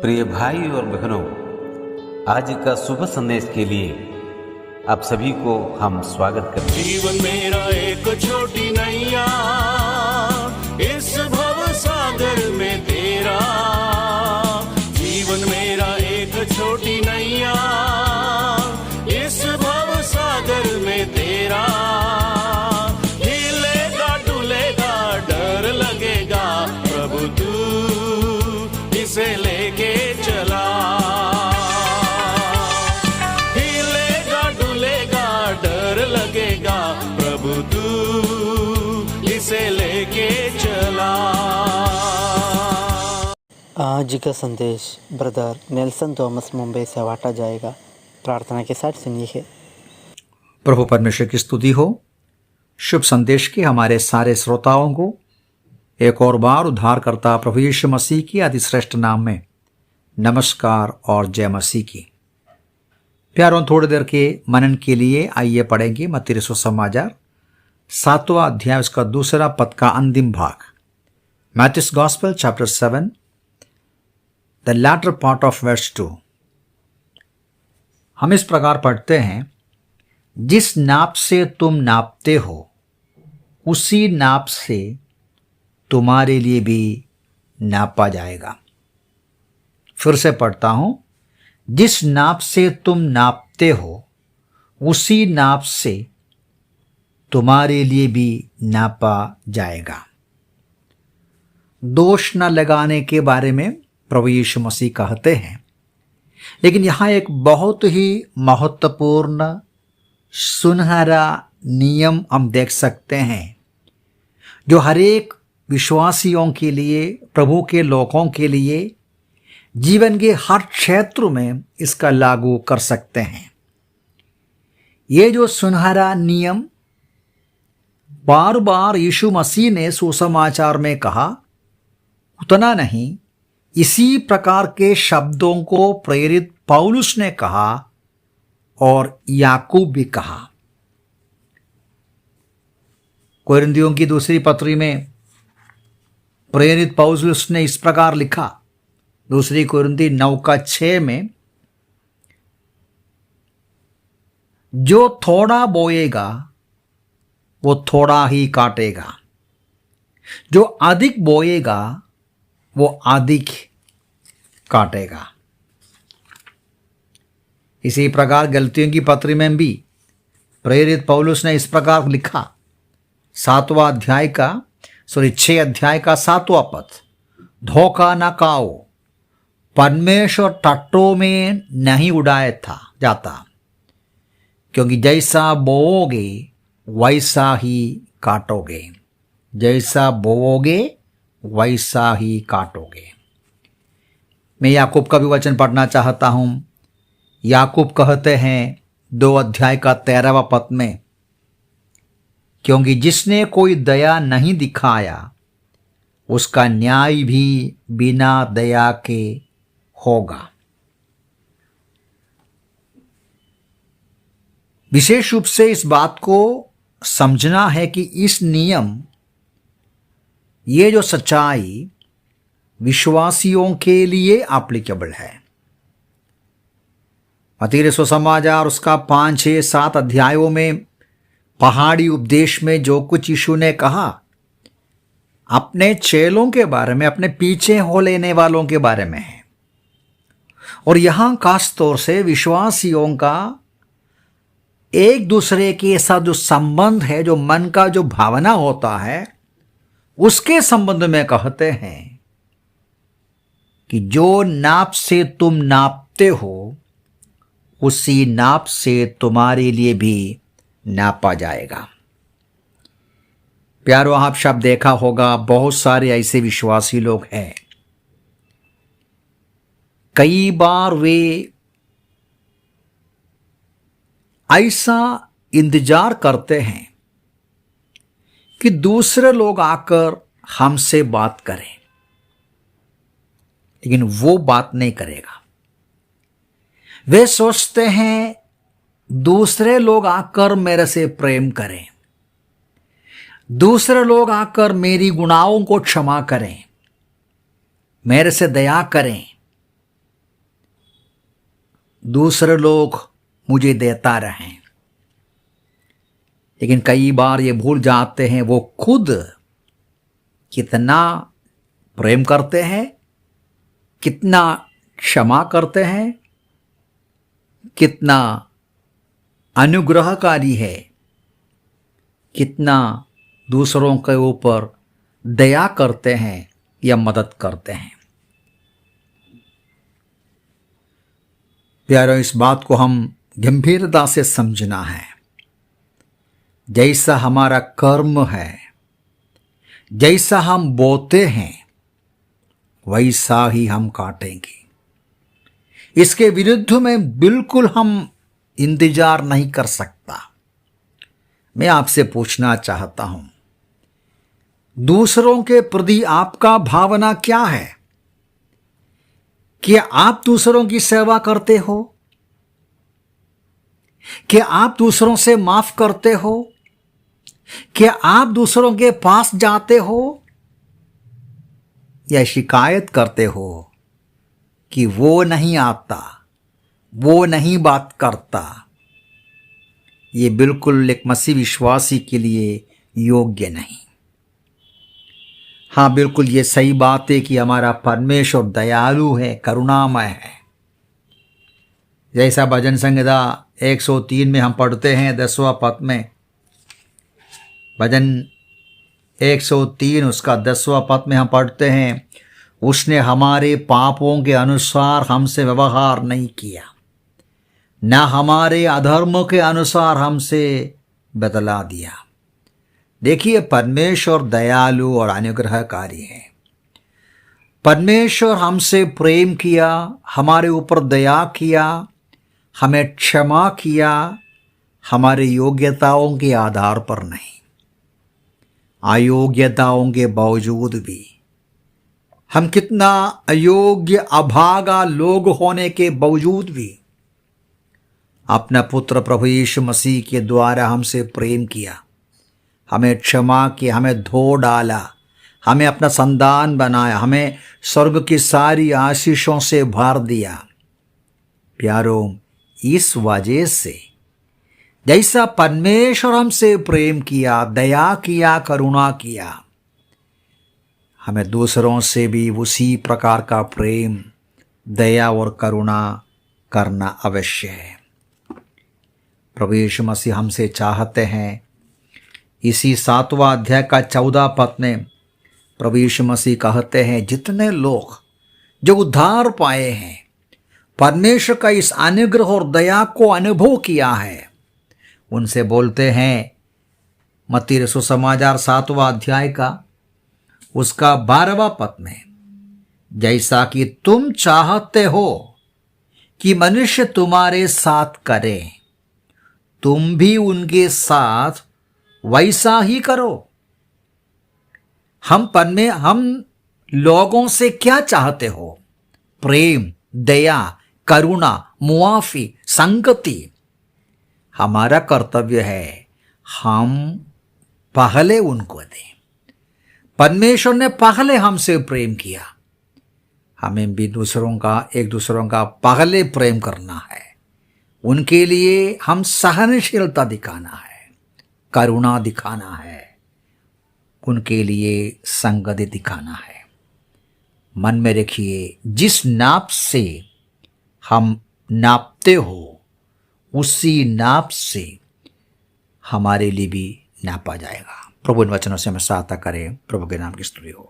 प्रिय भाई और बहनों, आज का शुभ संदेश के लिए आप सभी को हम स्वागत करते हैं। जीवन मेरा एक छोटी नैया, इस भव सागर में तेरा। जीवन मेरा एक छोटी नैया, इस भव सागर में तेरा। हिलेगा डुलेगा डर लगेगा, प्रभु तू इसे लेके चला। हिलेगा डुलेगा डर लगेगा, प्रभु तू इसे लेके चला। आज का संदेश ब्रदर नेल्सन थॉमस मुंबई से बांटा जाएगा। प्रार्थना के साथ सुनिए। प्रभु परमेश्वर की स्तुति हो। शुभ संदेश के हमारे सारे श्रोताओं को एक और बार उद्धारकर्ता प्रभु यीशु मसीह की अधिश्रेष्ठ नाम में नमस्कार और जय मसीह की। प्यारों, थोड़ी देर के मनन के लिए आइए पढ़ेंगे मत्ती रचित सुसमाचार 7वां अध्याय उसका दूसरा पद का अंतिम भाग। Matthew's gospel chapter 7 the latter part of verse 2। हम इस प्रकार पढ़ते हैं, जिस नाप से तुम नापते हो उसी नाप से तुम्हारे लिए भी नापा जाएगा। फिर से पढ़ता हूं, जिस नाप से तुम नापते हो उसी नाप से तुम्हारे लिए भी नापा जाएगा। दोष न लगाने के बारे में प्रभु यीशु मसीह कहते हैं, लेकिन यहां एक बहुत ही महत्वपूर्ण सुनहरा नियम हम देख सकते हैं, जो हर एक विश्वासियों के लिए, प्रभु के लोगों के लिए जीवन के हर क्षेत्र में इसका लागू कर सकते हैं। ये जो सुनहरा नियम बार बार यीशु मसीह ने सुसमाचार में कहा, उतना नहीं, इसी प्रकार के शब्दों को प्रेरित पौलुस ने कहा और याकूब भी कहा। कोरिन्थियों की दूसरी पत्री में प्रेरित पौलुस ने इस प्रकार लिखा, दूसरी कोरिन्थी 9:6 में, जो थोड़ा बोएगा वो थोड़ा ही काटेगा, जो अधिक बोएगा वो अधिक काटेगा। इसी प्रकार गलतियों की पत्री में भी प्रेरित पौलुस ने इस प्रकार लिखा, 6 अध्याय का 7वां पद, धोखा न खाओ, परमेश्वर टट्टों में नहीं उड़ाया जाता, क्योंकि जैसा बोओगे वैसा ही काटोगे। जैसा बोओगे वैसा ही काटोगे। मैं याकूब का भी वचन पढ़ना चाहता हूं। याकूब कहते हैं 2 अध्याय का 13वां पद में, क्योंकि जिसने कोई दया नहीं दिखाया उसका न्याय भी बिना दया के होगा। विशेष रूप से इस बात को समझना है कि इस नियम, ये जो सच्चाई विश्वासियों के लिए एप्लीकेबल है। मत्ती रचित सुसमाचार उसका 5, 6, 7 अध्यायों में पहाड़ी उपदेश में जो कुछ यीशु ने कहा, अपने चेलों के बारे में, अपने पीछे हो लेने वालों के बारे में है। और यहां खास तौर से विश्वासियों का एक दूसरे के साथ जो संबंध है, जो मन का जो भावना होता है, उसके संबंध में कहते हैं कि जो नाप से तुम नापते हो उसी नाप से तुम्हारे लिए भी नापा जाएगा। प्यारो, आप शब्द देखा होगा, बहुत सारे ऐसे विश्वासी लोग हैं, कई बार वे ऐसा इंतजार करते हैं कि दूसरे लोग आकर हमसे बात करें, लेकिन वो बात नहीं करेगा। वे सोचते हैं दूसरे लोग आकर मेरे से प्रेम करें, दूसरे लोग आकर मेरी गुनाहों को क्षमा करें, मेरे से दया करें, दूसरे लोग मुझे देता रहें। लेकिन कई बार ये भूल जाते हैं वो खुद कितना प्रेम करते हैं, कितना क्षमा करते हैं, कितना अनुग्रहकारी है, कितना दूसरों के ऊपर दया करते हैं या मदद करते हैं। प्यारों, इस बात को हम गंभीरता से समझना है। जैसा हमारा कर्म है, जैसा हम बोते हैं, वैसा ही हम काटेंगे। इसके विरुद्ध में बिल्कुल हम इंतजार नहीं कर सकता। मैं आपसे पूछना चाहता हूं, दूसरों के प्रति आपका भावना क्या है? क्या आप दूसरों की सेवा करते हो? क्या आप दूसरों से माफ करते हो? क्या आप दूसरों के पास जाते हो या शिकायत करते हो कि वो नहीं आता, वो नहीं बात करता? ये बिल्कुल एक मसीह विश्वासी के लिए योग्य नहीं। हाँ, बिल्कुल ये सही बात है कि हमारा परमेश्वर दयालु है, करुणामय है। जैसा भजन संहिता 103 में हम पढ़ते हैं 10वां पद में, भजन 103 उसका 10वां पद में हम पढ़ते हैं, उसने हमारे पापों के अनुसार हमसे व्यवहार नहीं किया, न हमारे अधर्म के अनुसार हमसे बदला दिया। देखिए, परमेश्वर दयालु और अनुग्रहकारी है। परमेश्वर हमसे प्रेम किया, हमारे ऊपर दया किया, हमें क्षमा किया, हमारी योग्यताओं के आधार पर नहीं, अयोग्यताओं के बावजूद भी, हम कितना अयोग्य अभागा लोग होने के बावजूद भी अपना पुत्र प्रभु यीशु मसीह के द्वारा हमसे प्रेम किया, हमें क्षमा किया, हमें धो डाला, हमें अपना संतान बनाया, हमें स्वर्ग की सारी आशीषों से भर दिया। प्यारों, इस वजह से जैसा परमेश्वर हमसे प्रेम किया, दया किया, करुणा किया, हमें दूसरों से भी उसी प्रकार का प्रेम, दया और करुणा करना अवश्य है। प्रभु यीशु मसीह हमसे चाहते हैं। इसी 7वां अध्याय का 14 पद में प्रभु यीशु मसीह कहते हैं, जितने लोग जो उद्धार पाए हैं, परमेश्वर का इस अनुग्रह और दया को अनुभव किया है, उनसे बोलते हैं, मत्ती रसूल समाचार 7वां अध्याय का उसका 12वां पद में, जैसा कि तुम चाहते हो कि मनुष्य तुम्हारे साथ करे, तुम भी उनके साथ वैसा ही करो। हम लोगों से क्या चाहते हो? प्रेम, दया, करुणा, मुआफी, संगति। हमारा कर्तव्य है हम पहले उनको दें। परमेश्वर ने पहले हमसे प्रेम किया, हमें भी एक दूसरों का पहले प्रेम करना है। उनके लिए हम सहनशीलता दिखाना है, करुणा दिखाना है, उनके लिए संगति दिखाना है। मन में रखिए, जिस नाप से हम नापते हो, उसी नाप से हमारे लिए भी नापा जाएगा। प्रभु इन वचनों से हमें सहायता करें। प्रभु के नाम की स्तुति हो।